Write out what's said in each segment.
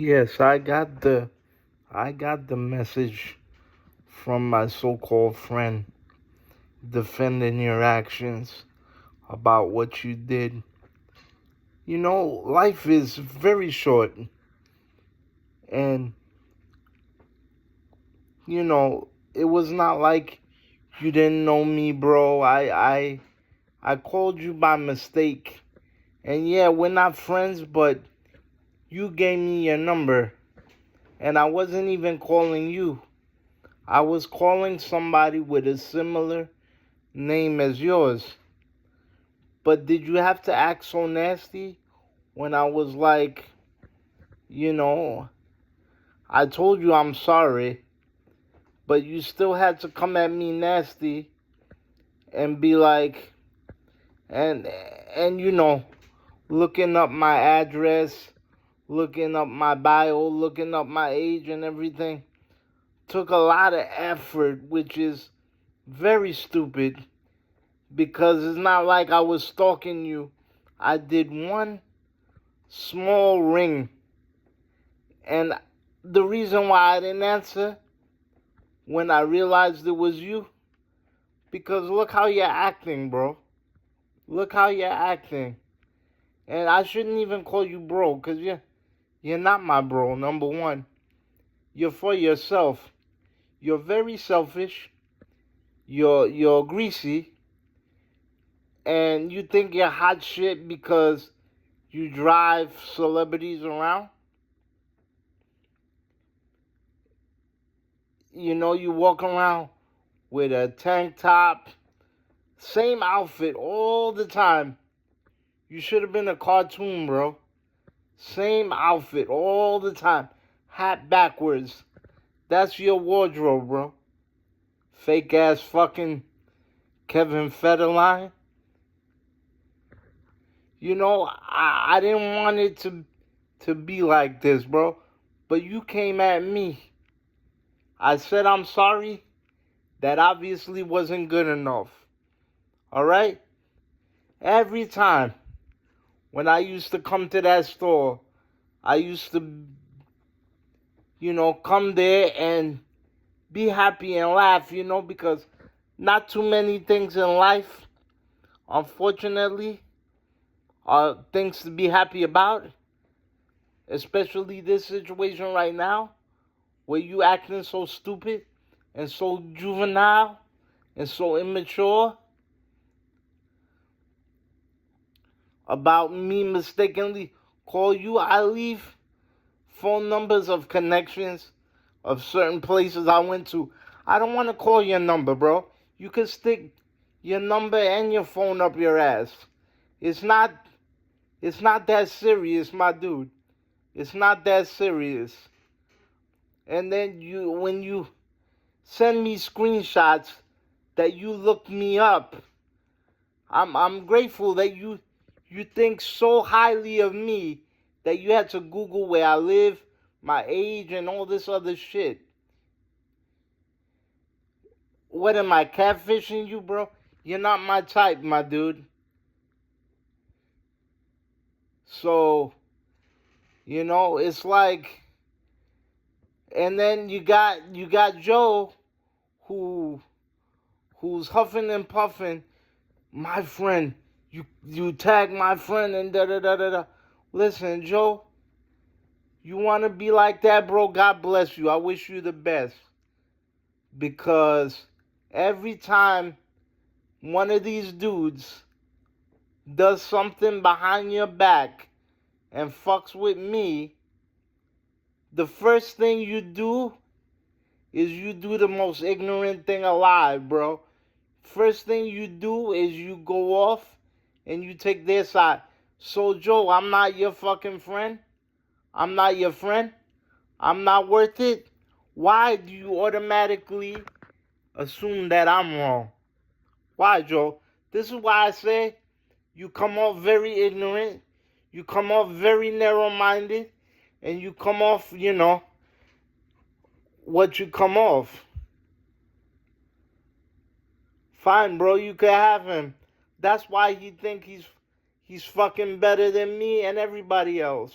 Yes, I got the message from my so-called friend defending your actions about what you did. Life is very short, and it was not like you didn't know me, bro. I called you by mistake. And yeah, we're not friends, but you gave me your number, and I wasn't even calling you. I was calling somebody with a similar name as yours. But did you have to act so nasty when I was like, you know, I told you I'm sorry, but you still had to come at me nasty and be like, and looking up my address, looking up my bio, looking up my age and everything took a lot of effort, which is very stupid because it's not like I was stalking you. I did one small ring, and the reason why I didn't answer when I realized it was you, because look how you're acting, bro. Look how you're acting. And I shouldn't even call you bro, because you're not my bro, number one. You're for yourself. You're very selfish. You're greasy. And you think you're hot shit because you drive celebrities around. You walk around with a tank top, same outfit all the time. You should have been a cartoon, bro. Same outfit all the time. Hat backwards. That's your wardrobe, bro. Fake ass fucking Kevin Federline. I didn't want it to be like this, bro. But you came at me. I said I'm sorry. That obviously wasn't good enough. Alright? Every time when I used to come to that store, I used to, come there and be happy and laugh, because not too many things in life, unfortunately, are things to be happy about. Especially this situation right now, where you acting so stupid and so juvenile and so immature about me mistakenly call you. I leave phone numbers of connections of certain places I went to. I don't want to call your number, bro. You can stick your number and your phone up your ass. It's not that serious, my dude. It's not that serious. And then when you send me screenshots that you looked me up, I'm grateful that you think so highly of me that you had to Google where I live, my age, and all this other shit. What am I, catfishing you, bro? You're not my type, my dude. So, it's like, and then you got Joe who's huffing and puffing. My friend, you tag my friend and da da da da da. Listen, Joe, you want to be like that, bro? God bless you. I wish you the best. Because every time one of these dudes does something behind your back and fucks with me, the first thing you do is you do the most ignorant thing alive, bro. First thing you do is you go off and you take their side. So, Joe, I'm not your fucking friend. I'm not your friend. I'm not worth it. Why do you automatically assume that I'm wrong? Why, Joe? This is why I say you come off very ignorant. You come off very narrow-minded. And you come off, what you come off. Fine, bro, you could have him. That's why he think he's fucking better than me and everybody else.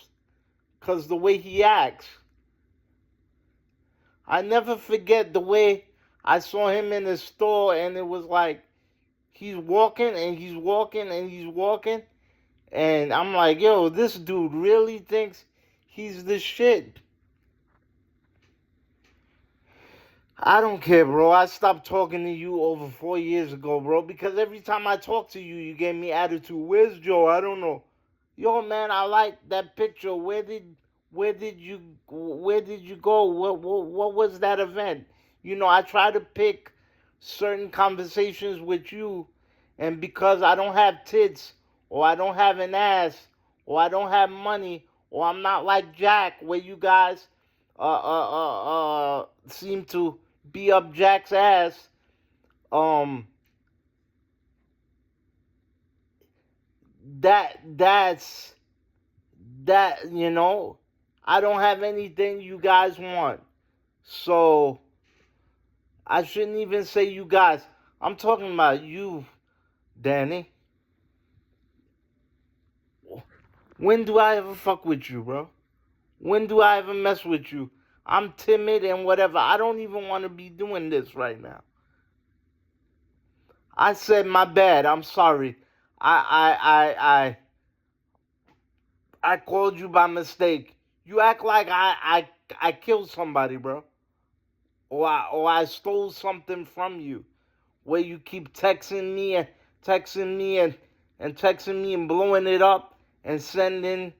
because the way he acts. I never forget the way I saw him in the store, and it was like he's walking and he's walking and he's walking, and I'm like, yo, this dude really thinks he's the shit. I don't care, bro. I stopped talking to you over 4 years ago, bro, because every time I talk to you, you gave me attitude. Where's Joe? I don't know. Yo, man, I like that picture. Where did you go? What was that event? You know, I try to pick certain conversations with you, and because I don't have tits, or I don't have an ass, or I don't have money, or I'm not like Jack, where you guys seem to be up Jack's ass. That's that, you know, I don't have anything you guys want. So I shouldn't even say you guys. I'm talking about you, Danny. When do I ever fuck with you, bro? When do I ever mess with you? I'm timid and whatever. I don't even want to be doing this right now. I said my bad. I'm sorry. I called you by mistake. You act like I killed somebody, bro. Or I stole something from you. Where you keep texting me and texting me and blowing it up and sending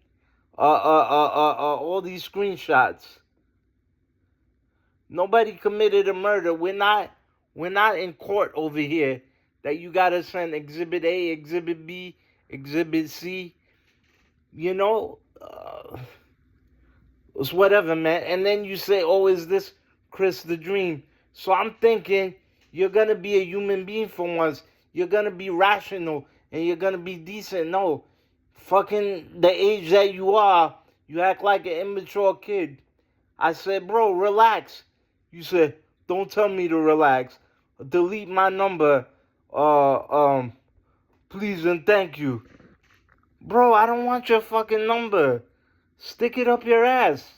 all these screenshots. Nobody committed a murder. We're not in court over here that you gotta send Exhibit A, Exhibit B, Exhibit C. You know, it's whatever, man. And then you say, oh, is this Chris the Dream? So I'm thinking you're going to be a human being for once. You're going to be rational and you're going to be decent. No, fucking the age that you are, you act like an immature kid. I said, bro, relax. You said, don't tell me to relax. Delete my number. Please and thank you. Bro, I don't want your fucking number. Stick it up your ass.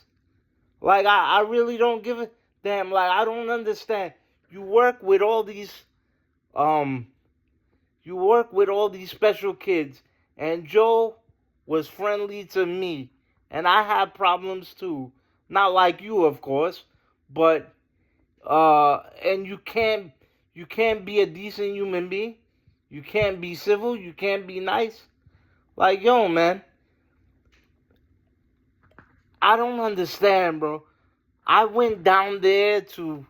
Like, I really don't give a damn. Like, I don't understand. You work with all these special kids. And Joe was friendly to me. And I have problems too. Not like you, of course. But, and you can't be a decent human being. You can't be civil. You can't be nice. Like, yo, man. I don't understand, bro. I went down there to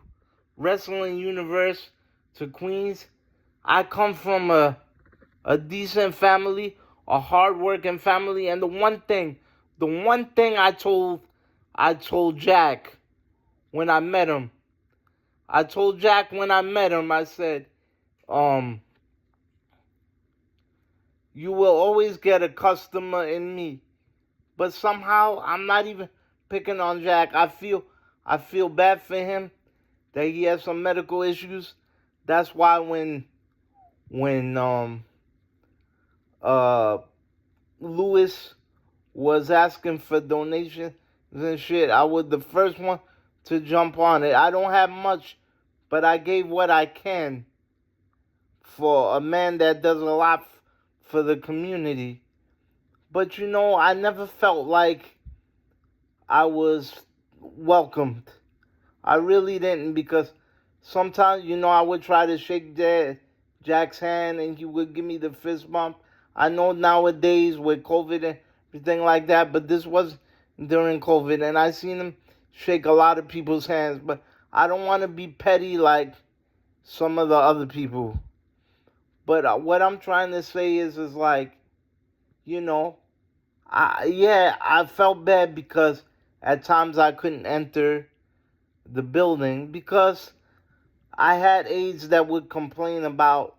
Wrestling Universe to Queens. I come from a decent family, a hard-working family, and the one thing I told Jack when I met him, I said, you will always get a customer in me. But somehow I'm not even picking on Jack. I feel bad for him that he has some medical issues. That's why when Lewis was asking for donations and shit, I was the first one to jump on it. I don't have much, but I gave what I can for a man that does a lot for the community. But, you know, I never felt like I was welcomed. I really didn't, because sometimes, you know, I would try to shake Jack's hand and he would give me the fist bump. I know nowadays with COVID and everything like that, but this was during COVID, and I seen him shake a lot of people's hands. But I don't want to be petty like some of the other people. But what I'm trying to say is like, you know, I felt bad because at times I couldn't enter the building because I had aides that would complain about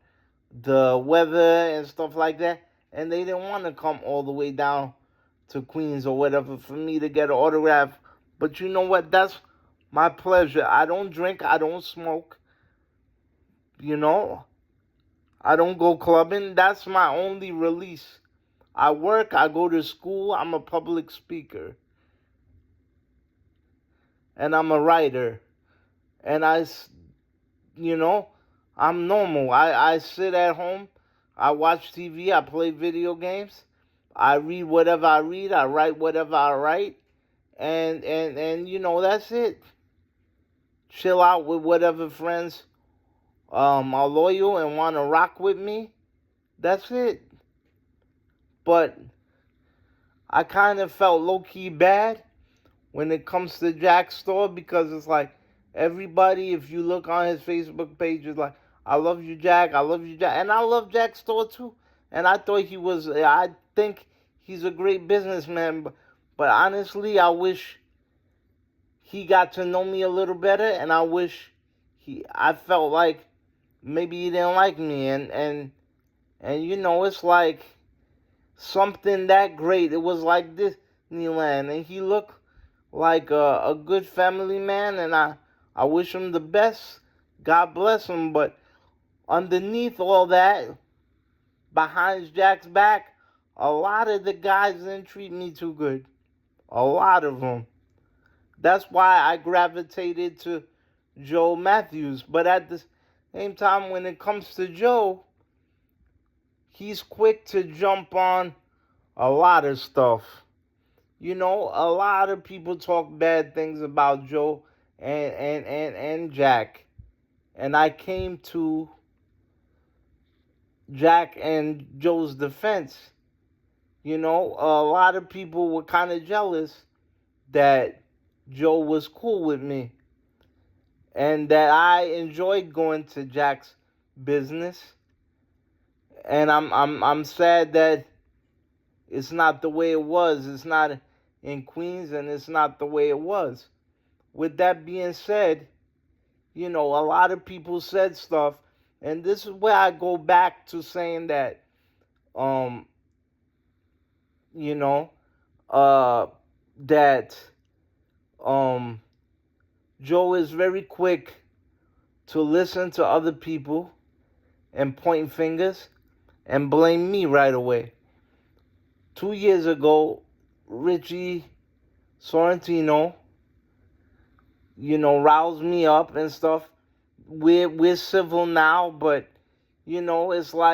the weather and stuff like that, and they didn't want to come all the way down to Queens or whatever for me to get an autograph. But you know what? That's my pleasure. I don't drink. I don't smoke. You know? I don't go clubbing. That's my only release. I work. I go to school. I'm a public speaker. and I'm a writer, and you know, I'm normal. I sit at home, I watch TV, I play video games, I read whatever I read, I write whatever I write, and you know, that's it. Chill out with whatever friends are loyal and want to rock with me. That's it. But I kind of felt low-key bad when it comes to Jack's store, because it's like everybody, if you look on his Facebook page, is like, I love you, Jack. I love you, Jack. And I love Jack's store too. And I think he's a great businessman. But honestly, I wish he got to know me a little better. And I felt like maybe he didn't like me. And you know, it's like something that great. It was like Disneyland. And he looked like a good family man, and I wish him the best. God bless him. But underneath all that, behind Jack's back, a lot of the guys didn't treat me too good. A lot of them. That's why I gravitated to Joe Matthews. But at the same time, when it comes to Joe, he's quick to jump on a lot of stuff. You know, a lot of people talk bad things about Joe and Jack. And I came to Jack and Joe's defense. You know, a lot of people were kind of jealous that Joe was cool with me and that I enjoyed going to Jack's business. And I'm sad that it's not the way it was. It's not in Queens, and it's not the way it was. With that being said, you know, a lot of people said stuff, and this is where I go back to saying that, you know, that Joe is very quick to listen to other people and point fingers and blame me right away. 2 years ago, Richie Sorrentino, you know, roused me up and stuff. We're civil now, but, you know, it's like